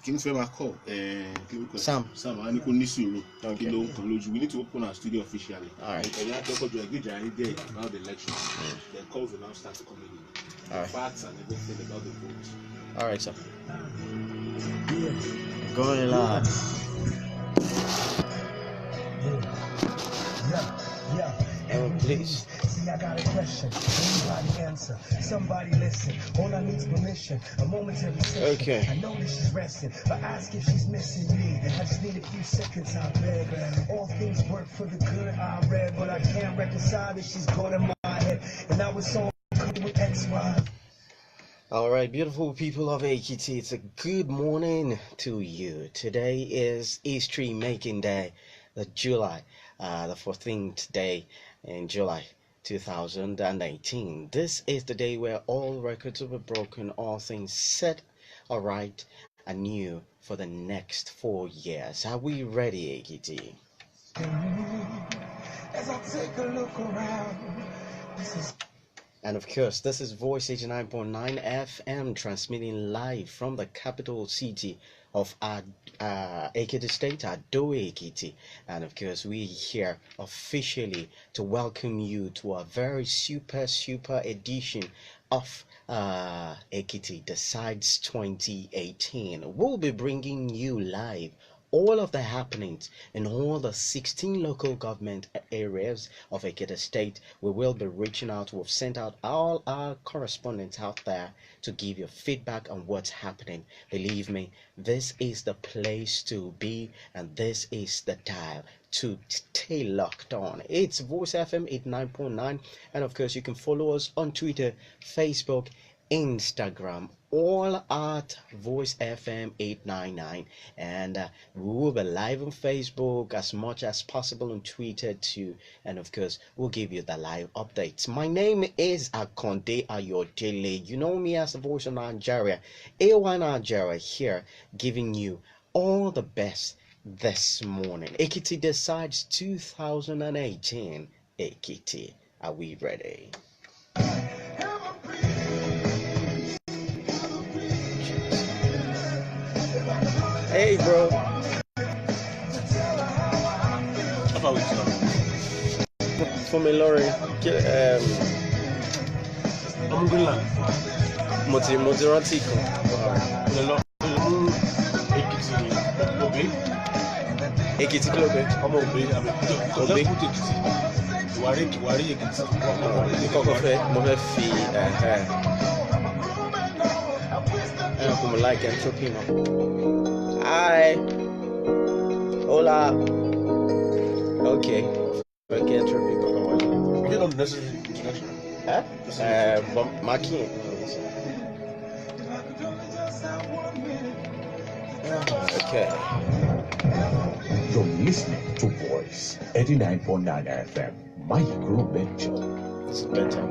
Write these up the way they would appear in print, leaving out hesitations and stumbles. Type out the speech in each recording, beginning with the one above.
King Fema call. Sam. I need to listen. Okay. We need to open our studio officially. All right. And about the election. The calls will now start coming in. All right. Facts and everything about the votes. All right, sir. Going live. Please. See, I got a question. Anybody answer? Somebody listen. All I need is permission. A momentary session. Okay. I know that she's resting, but ask if she's missing me. I just need a few seconds. I beg. All things work for the good. I read, but I can't reconcile that she's gone in my head, and I was so with XY. All right, beautiful people of Ekiti, it's a good morning to you. Today is History Making Day, the July, the 14th day in July 2018. This is the day where all records will be broken, all things set aright anew for the next 4 years. Are we ready, Ekiti? As I take a look around, this is. And of course, this is Voice 89.9 FM transmitting live from the capital city of Ekiti State, Ayo-Akande. And of course, we're here officially to welcome you to a very super edition of Ekiti Decides 2018. We'll be bringing you live all of the happenings in all the 16 local government areas of Ekiti State. We will be reaching out. We've sent out all our correspondents out there to give you feedback on what's happening. Believe me, this is the place to be, and this is the dial to stay locked on. It's Voice FM 89.9, and of course you can follow us on Twitter, Facebook, Instagram, all at Voice FM 899, and we will be live on Facebook as much as possible, on Twitter too, and of course we'll give you the live updates. My name is Akonde Ayodele. You know me as the Voice of Nigeria, A1 Nigeria, here giving you all the best this morning. Ekiti Decides 2018. Ekiti, are we ready? Hey, bro. For me, Lori. I'm good. Motiranti. Ekiti Klobe. I'm okay. Hi. Hola. Okay. Okay, entropy. You don't necessarily introduction. Huh? But Maki. Okay. You're listening to Voice 89.9 FM. Micro Benjo. It's better.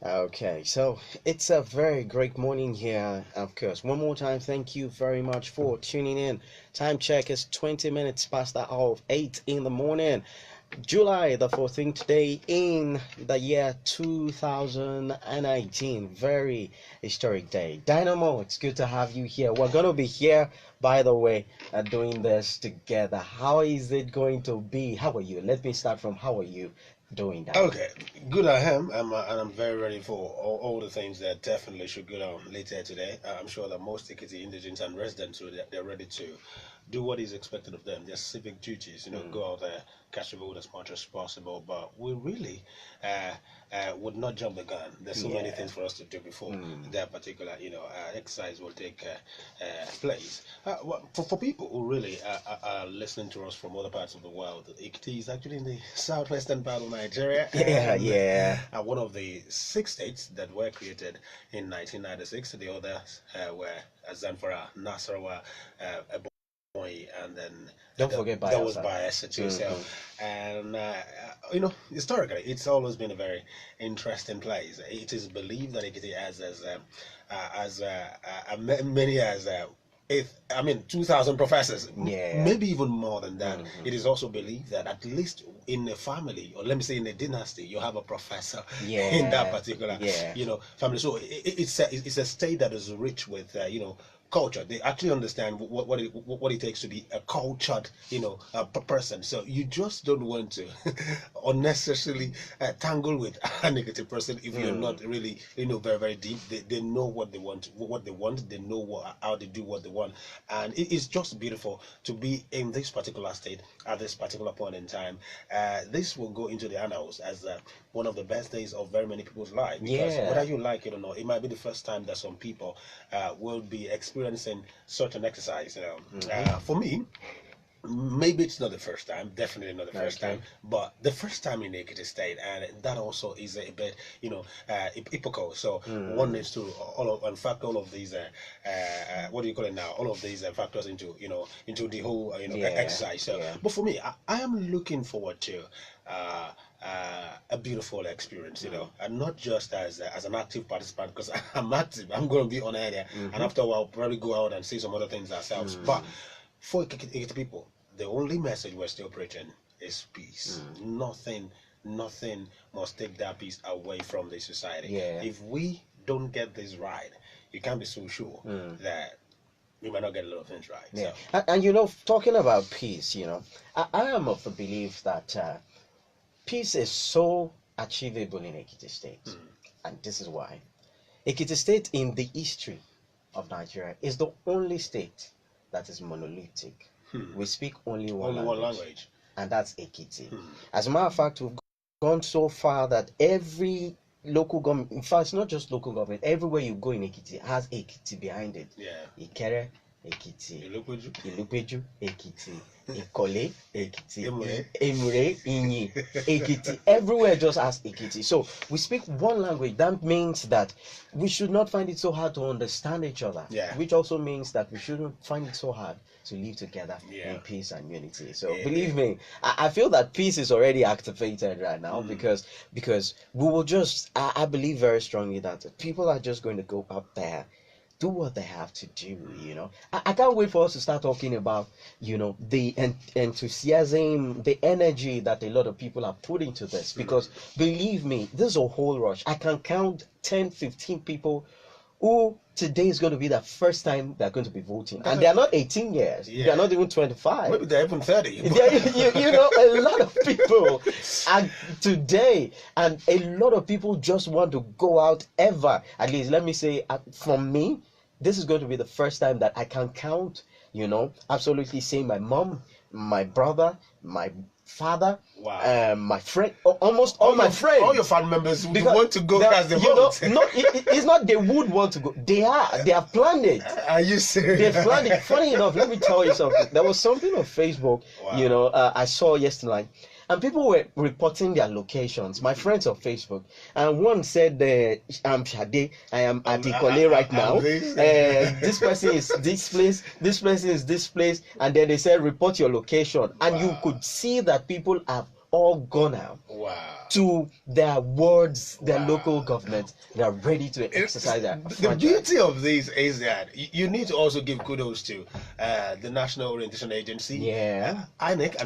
Okay, so it's a very great morning here. Of course, one more time, thank you very much for tuning in. Time check is 20 minutes past the hour of 8 in the morning. July the 14th day in the year 2019. Very historic day. Dynamo, it's good to have you here. We're going to be here, by the way, doing this together. How is it going to be? How are you? Let me start from how are you doing that? Okay, good I am, and I'm very ready for all the things that definitely should go down later today. I'm sure that most Ekiti indigents and residents, they're ready to do what is expected of them, their civic duties, go out there, catch the vote as much as possible. But we really would not jump the gun. There's so many things for us to do before that particular, exercise will take place. For people who really are listening to us from other parts of the world, Ekiti is actually in the southwestern part of Nigeria. One of the 6 states that were created in 1996. The others were Zamfara, Nasarawa, and then Don't forget there was Bayelsa. Bayelsa too. So, and you know, historically, it's always been a very interesting place. It is believed that Ekiti as many as if I mean 2,000 professors, Yeah. maybe even more than that. It is also believed that at least in a family, or let me say in a dynasty, you have a professor in that particular family. So it's a state that is rich with culture. They actually understand what it takes to be a cultured person. So you just don't want to unnecessarily tangle with a negative person if you're not really very very deep. They know what they want, they know how they do what they want, and it is just beautiful to be in this particular state at this particular point in time. This will go into the annals as one of the best days of very many people's life, because whether you like it or not, it might be the first time that some people will be experiencing such an exercise. For me, maybe it's not the first time, definitely not the first time, but the first time in Ekiti State, and that also is a bit epochal. So one needs to in fact all of these what do you call it now, all of these factors into the whole exercise. So but for me, I am looking forward to a beautiful experience, and not just as an active participant, because I'm active. I'm going to be on air, and after a while, probably go out and see some other things ourselves. But for Ekiti people, the only message we're still preaching is peace. Nothing must take that peace away from the society. If we don't get this right, you can't be so sure that we might not get a lot of things right. So. And talking about peace, I am of the belief that peace is so achievable in Ekiti State, and this is why. Ekiti State in the history of Nigeria is the only state that is monolithic. We speak only one language, and that's Ekiti. As a matter of fact, we've gone so far that every local government, in fact, it's not just local government, everywhere you go in Ekiti has Ekiti behind it. Ikere, Ekiti, Ilupeju, Ekiti, Ikole, Ekiti, Emure, Inyi, Ekiti. Everywhere just has Ekiti. So we speak one language. That means that we should not find it so hard to understand each other. Which also means that we shouldn't find it so hard to live together in peace and unity. So believe me, I feel that peace is already activated right now because we will just, I believe very strongly that people are just going to go up there, do what they have to do. I can't wait for us to start talking about the enthusiasm, the energy that a lot of people are putting to this, because believe me, this is a whole rush. I can count 10-15 people who today is going to be the first time they're going to be voting, and they're not 18 years, they're not even 25, maybe they're even 30. A lot of people are today, and a lot of people just want to go out ever. At least let me say, from me, this is going to be the first time that I can count, absolutely saying my mom, my brother, my father, my friend, almost all my friends, all your family members would want to go as the vote. It's not they would want to go. They have planned it. Are you serious? They've planned it. Funny enough, let me tell you something. There was something on Facebook, I saw yesterday, and people were reporting their locations. My friends on Facebook, and one said, "I'm Shade. I am at Ikole right now. This person is this place. This person is this place." And then they said, "Report your location." And you could see that people have all gone out to their wards, their local government. They are ready to exercise their The beauty of this is that you need to also give kudos to the National Orientation Agency, INEC,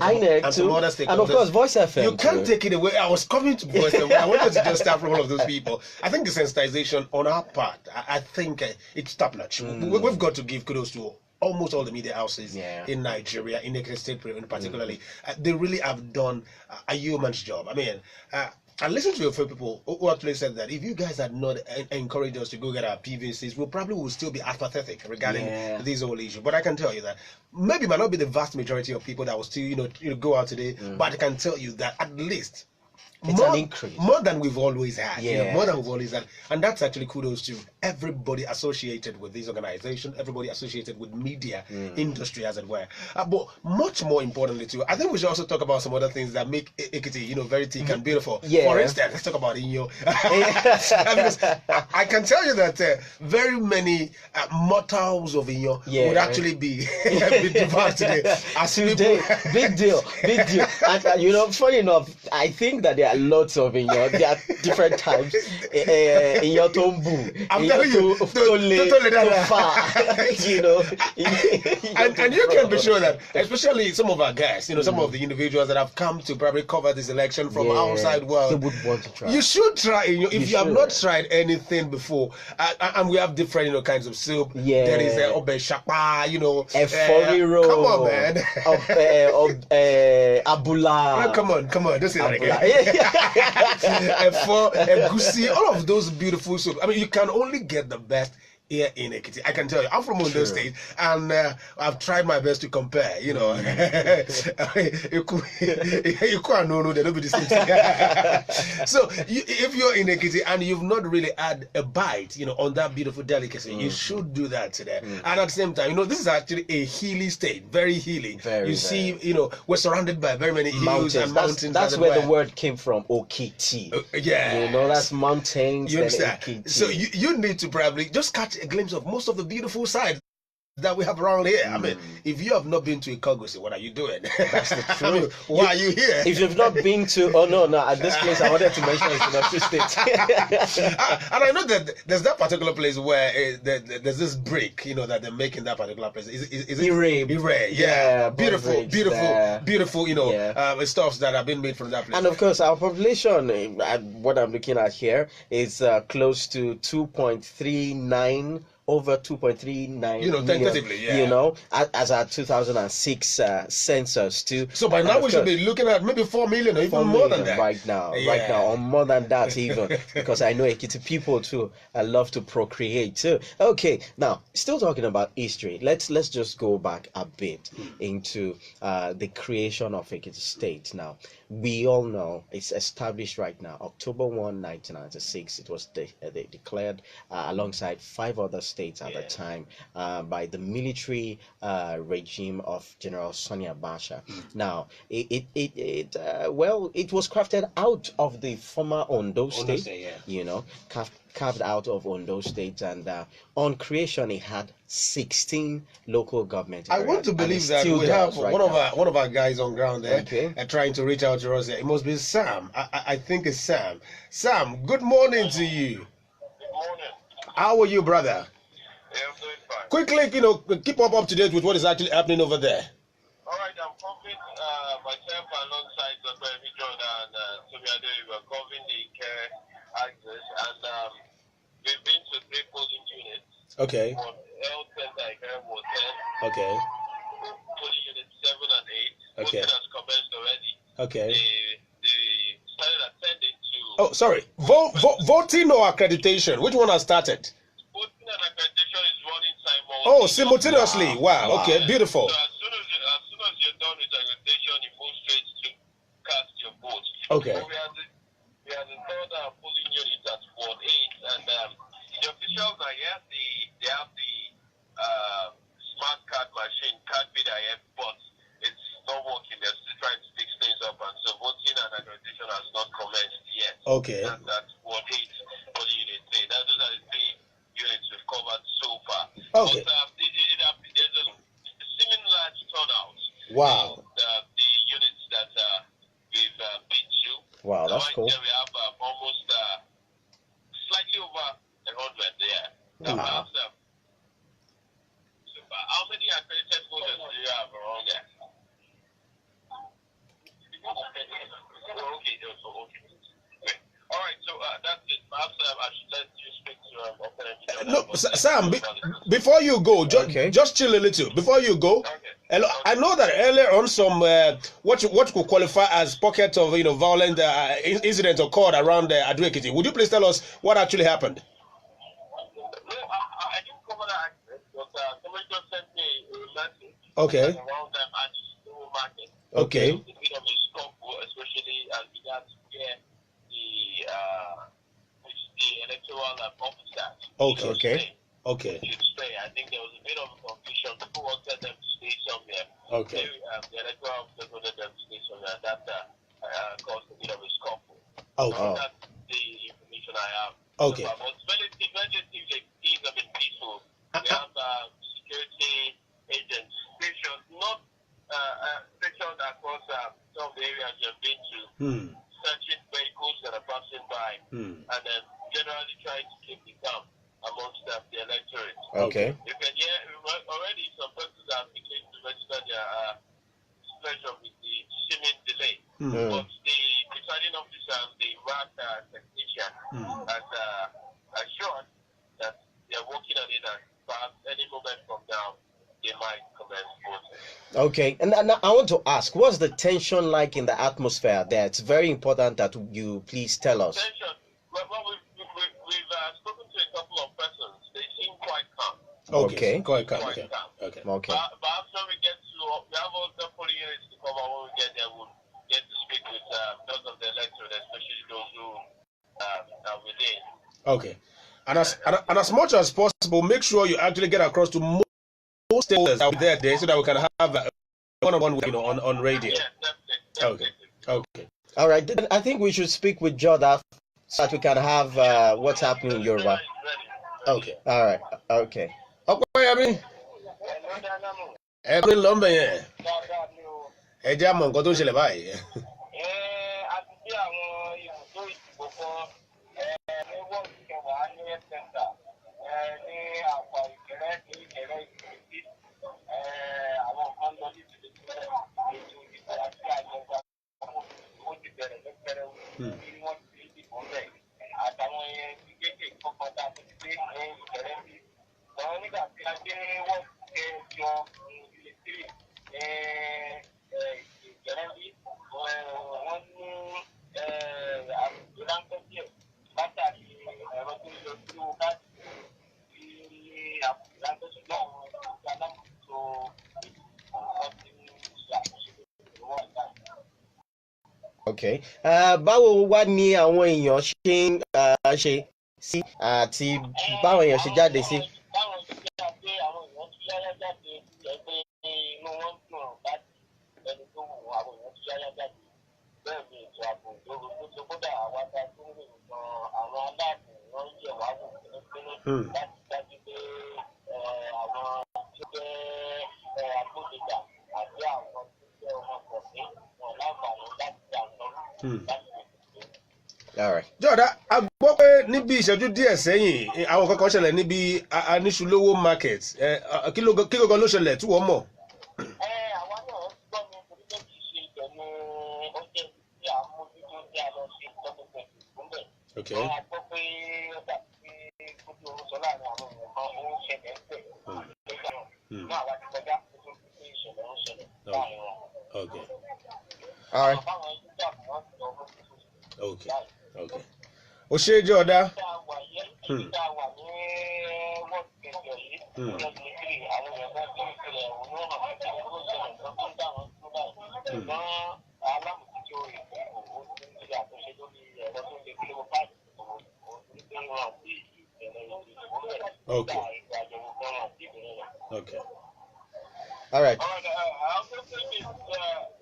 and some other stakeholders. And of course, Voice FM. You can't take it away. I was coming to Voice FM. I wanted to just start from all of those people. I think the sensitization on our part, I think it's top notch. We've got to give kudos to almost all the media houses in Nigeria, in Ekiti State particularly. They really have done a yeoman's job. I mean, I listened to a few people who actually said that if you guys had not encouraged us to go get our PVCs, we probably will still be apathetic regarding this whole issue. But I can tell you that maybe it might not be the vast majority of people that will still, go out today, but I can tell you that at least It's an increase. More than we've always had. Yeah. More than we've always had. And that's actually kudos to everybody associated with this organization, everybody associated with media industry, as it were. But much more importantly, too, I think we should also talk about some other things that make Ekiti, very thick and beautiful. Yeah. For instance, let's talk about Inyo. Because I can tell you that very many mortals of Inyo would actually be devoured today. Today, big deal. And funny enough, I think that there are lots of Inyo. There are different types. Inyo Tombu, I'm telling you, and you can be sure that, especially some of our guests, some of the individuals that have come to probably cover this election from outside world, they would want to try. You should try. If you have not tried anything before, and we have different kinds of soup. Yeah. There is obe shapa, Efori come on, man. Abula. No, come on, don't say that again. Egusi, all of those beautiful soup. I mean, you can only get the best here in Ekiti. I can tell you, I'm from Ondo State, and I've tried my best to compare. You can't know they're not be the same. So if you're in Ekiti and you've not really had a bite, on that beautiful delicacy, you should do that today. And at the same time, this is actually a hilly state, very hilly. Very, see, we're surrounded by very many hills and mountains. That's where the word came from, Okiti. Yeah, that's mountains. You understand? So you need to probably just catch a glimpse of most of the beautiful sides that we have around here. I mean, if you have not been to Ikogosi, what are you doing? That's the truth. Why are you here? If you've not been to, at this place, I wanted to mention it's in Osun State. And I know that there's that particular place where there's this brick, that they make in that particular place. Is it Ire? Yeah, beautiful, stuffs that have been made from that place. And of course, our population, what I'm looking at here, is close to 2.39. Over 2.39 tentatively, as our 2006 census too. So by now we should be looking at maybe 4 million or even more than that. Right now, or more than that even, because I know Ekiti people too love to procreate too. Okay, now still talking about history. Let's just go back a bit into the creation of Ekiti State. Now we all know it's established right now, October 1, 1996. It was declared alongside 5 other states at the time by the military regime of General Sani Abacha. Now, it was crafted out of the former Ondo State, carved out of Ondo State, and on creation it had 16 local government areas. I want to believe that we have one of our guys on ground there trying to reach out to us. It must be Sam. I think it's Sam. Sam, good morning to you. Good morning. How are you, brother? Yeah, I'm doing fine. Quickly, keep up to date with what is actually happening over there. All right, I'm covering myself alongside Dr. John and Tomiade. We're covering the care access, and we've been to 3 polling units. Okay. For health center, care was 10. Okay. Polling units 7 and 8. Okay. Voting has commenced already. Okay. They started attending to. Oh, sorry. Voting or accreditation? Which one has started? Voting and accreditation is running simultaneously. Oh, simultaneously. Wow. Okay, beautiful. So as soon as you're done with accreditation, you move straight to cast your vote. Okay. So we have the third polling unit at Ward 8, and the officials are here. They have the smart card machine, card reader here, but it's not working. They're still trying to fix things up, and so voting and accreditation has not commenced yet. Okay. That's Ward 8 polling unit 3. Those are the 3 units we've covered so far. Okay. But there's a seeming large turnout. Wow. The units that we've been to. Wow, that's cool. We have almost slightly over 100 there. Wow. How many accredited voters do you have around there? Okay. Great. All right, so that's it. Perhaps I should let you speak to No, Sam, before you go, just chill a little. Before you go, I know that earlier on some what could qualify as pockets of violent incidents occurred around Ayo-Akande. Would you please tell us what actually happened? No, I didn't cover that aspect, but somebody just sent me a message. Okay. Around market. Okay. A bit of a stop, especially as regards where electoral officers. Okay. Okay. Okay. Should stay. I think there was a bit of confusion. People wanted them to stay somewhere. Okay. The electoral officers wanted them to stay somewhere. That caused a bit of a scuffle. Okay. Oh. That's the information I have. Okay. So, but relatively, things have been peaceful. We have security agents stationed, not stationed across some of the areas you've been to, searching vehicles that are passing by, and then generally trying to keep the calm amongst the electorate. Okay. You can hear already some persons are beginning to register their pleasure with the seeming delay. But the presiding officer and the RAC technician has assured that they are working on it, and perhaps any moment from now they might commence voting. Okay, and I want to ask, what's the tension like in the atmosphere there? It's very important that you please tell us. Tension. Well, we've spoken to a couple of persons. They seem quite calm. Okay. Quite calm. Quite Okay. calm. Okay. Okay. But after we get to, we have all the polling units to come out. When we get there, we'll get to speak with those of the electorate, especially those who are within. Okay. And as much as possible, make sure you actually get across to most stakeholders out there so that we can have a one-on-one, on radio. Yes, definitely. Okay. All right, then I think we should speak with Jordan so that we can have what's happening in Yoruba. Okay. All right, okay. Okay, Yami. Every lumber, yeah. Ẹ jẹ́ àmọ̀ nǹkan tó ń ṣẹlẹ̀ báyìí. Okay. Báwo wá ní àwọn èèyàn ṣe ń ṣe sí àti báwọn èèyàn ṣe jáde sí? Báwọn ṣe jáde, àwọn èèyàn tún yáyá jáde, ẹgbẹ́ inú wọn dùn láti ẹni tó wù àwọn èèyàn tún yáyá jáde. Bẹ́ẹ̀ ni ètò ààbò lóru tó tó kódà àwọn adá tó ń rìn gan àwọn aláàbò wọn yẹ̀ wá wò pínpín láti dájú pé àwọn tó jẹ́ agbódegbà àti àwọn tó jẹ́ ọmọ kọ̀ọ̀kan wọn láǹfààní láti dà lọ́rùn. All right. Jọ̀dá, a gbọ́ pé níbi ìṣẹ́jú díẹ̀ sẹ́yìn àwọn kankan ṣẹlẹ̀ níbi aníṣulówó market. Kí gangan ló ṣẹlẹ̀ tí wọ́n mọ̀? Àwa náà gbọ́ mi torí pé kì í ṣe ìtẹ̀nu oúnjẹ tí a mójútó tí a lọ ṣe ìtọ́pẹ̀pẹ̀ ìpínlẹ̀. Okay. A gbọ́ pé ó dàbí pé kójú orun sọ láàrin àwọn èèyàn kan ó ń ṣẹlẹ̀ ń pẹ̀ nígbà náà. Náà àwa ti kọjá kójú pé ìṣẹ̀lẹ̀ ń ṣẹlẹ̀ láàrin wọn. Okay. All right. Báwọn ẹni tí àbúrò ti lọ lójú Okay. Okay. Ó ṣe é Jọ̀dá. tá a wà ní wọ́ọ̀dù kẹjọ yìí lọ́dún kiri àwọn èèyàn bá tó ń ṣẹlẹ̀ òun náà hàn sí ọdún ṣẹlẹ̀ tó ń dá wọn tó báyìí ṣùgbọ́n alámòjútó ètò òun ti ń ṣe àtúnṣe lórí ẹ̀rọ tó ń ṣe kílówó páàkì òun ti ń gbé wọn àti ìbẹ̀rẹ̀ ìbẹ̀rẹ̀ Okay. ìgbàjọ̀wò kan àti ìbẹ̀rẹ̀ rẹ̀. Okay. All right. I also think it's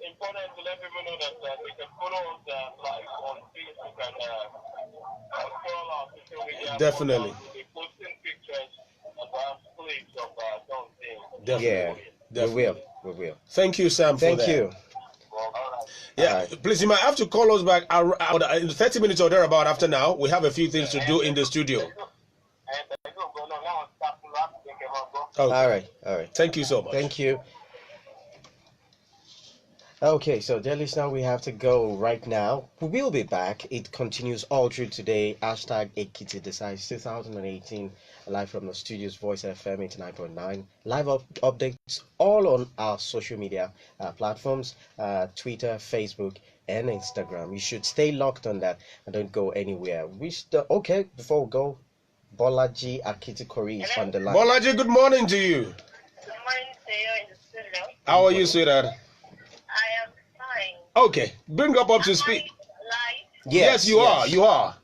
important to let people know that they can follow us live on Facebook and follow our social media. Definitely. We're posting pictures about clips of some things. Definitely. Yeah, we will. Thank you, Sam, for that. Thank you. Well, all right. Yeah, please, you might have to call us back around in 30 minutes or thereabout after now. We have a few things to do in the studio. All right. Thank you so much. Thank you. Okay, so dear listener, we have to go right now. We will be back. It continues all through today. Hashtag Ekiti Decides 2018. Live from the studios, Voice FM 89.9. Live updates all on our social media platforms, Twitter, Facebook, and Instagram. You should stay locked on that and don't go anywhere. Okay, before we go, Bolaji Akiti Kori is on the line. Bolaji, good morning to you. Good morning to you in the studio. How are you, sweetheart? I am fine. Okay, bring up to speed. Live? Yes, you are. You are.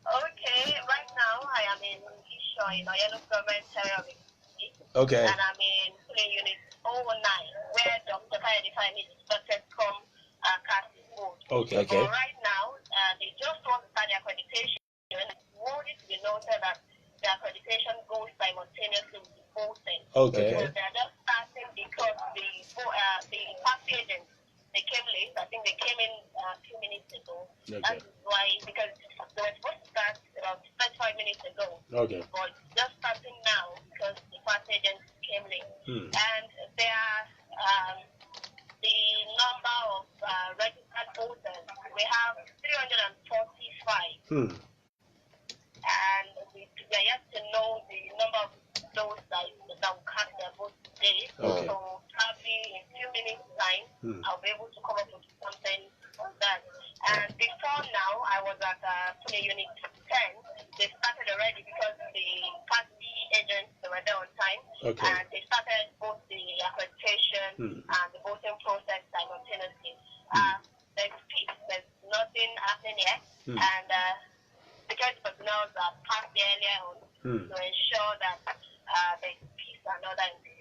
Okay, right now I am in Isho in Oyeno Government Area of Ekiti, Okay. and I'm in polling unit 009, where Dr. Kayode is expected to come cast his vote. Okay. Okay. But right now, they just want to start the accreditation. Want it to be noted that the accreditation goes simultaneously with the voting. Okay. So they're just starting because the party agents, they came late. I think they came in a few minutes ago. Okay. That is why, because they were supposed to start about 35 minutes ago. Okay. But just starting now because the party agents came late. And there are the number of registered voters. We have 345. And we are yet to know the number of those that will cast their vote today. Okay. So probably in a few minutes' time, I'll be able to come up with something on that. And before now, I was at polling unit 10. They started already because the party agents, they were there on time. Okay. And they started both the accreditation and the voting process simultaneously. There's peace. There's nothing happening yet. And security personnel are passed earlier on to ensure that there's peace and order in the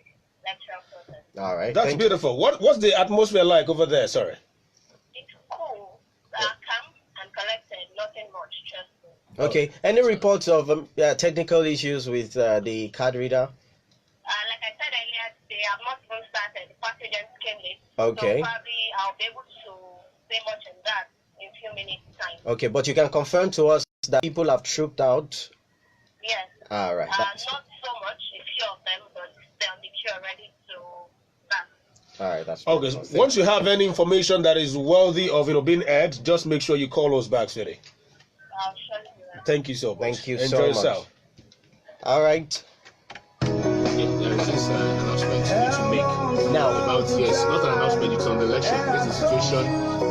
electoral process. All right. That's beautiful. What's the atmosphere like over there? Sorry. It's cool, calm and collected. Nothing much, just. Okay. Any reports of technical issues with the card reader? Like I said earlier, they have not even started. The party agents came late. Okay. So probably I'll be able to say much on that in a few minutes' time. Okay, but you can confirm to us that people have trooped out. Yes. All right. Not so much, a few of them, but they're on the queue ready to start. All right, that's Okay. fantastic. Once you have any information that is worthy of being aired, just make sure you call us back, Sweetie. I'll surely do that. Thank you so much. Thank you Enjoy so much. yourself. All right. There is this announcement you need to make Now, about, yes, not an announcement, it's on the election. There's a situation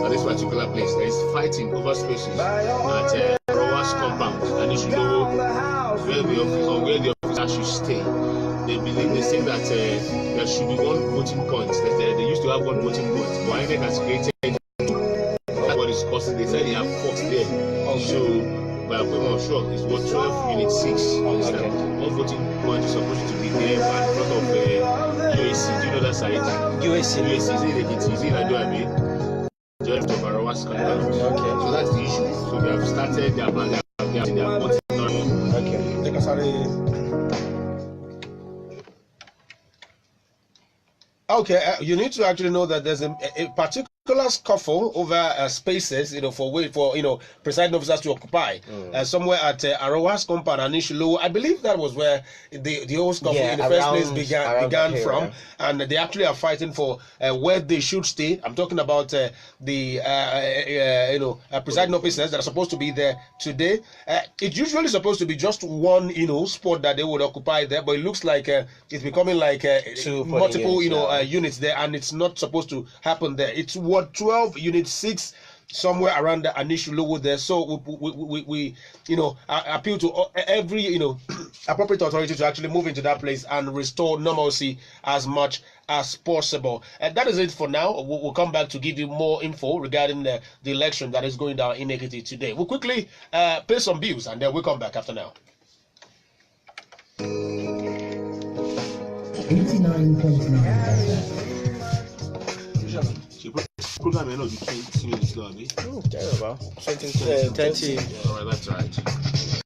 at this particular place. There is fighting over spaces at Rowa's compound, and you should know where the officer should stay. They say that there should be one voting point. They used to have one voting point, but INEC has created that's what is causing. They said they have forks there. So, but I'm sure it's what 12 unit 6. One voting point is supposed to be there in front of UAC. Do you know that side? UAC. UAC is in Ekiti, is in Ayo-Akande, just of Arawa's compound. Okay. So that's the issue. So they have started their plan. They are voting on. Okay, you need to actually know that there's a particular scuffle over spaces, for presiding officers to occupy somewhere at Arawa's compound and Ishulu. I believe that was where the whole scuffle in the first place began from, and they actually are fighting for where they should stay. I'm talking about the presiding officers that are supposed to be there today. It's usually supposed to be just one spot that they would occupy there, but it looks like it's becoming like multiple units there, and it's not supposed to happen there. It's what 12 unit 6 somewhere around the Anishulowo there. So we appeal to every appropriate authority to actually move into that place and restore normalcy as much as possible. And that is it for now. We'll come back to give you more info regarding the election that is going down in Ekiti today. We'll quickly pay some bills and then we'll come back after now. 89.9. Program may not be 20 minutes long, terrible. 30. All right, that's right.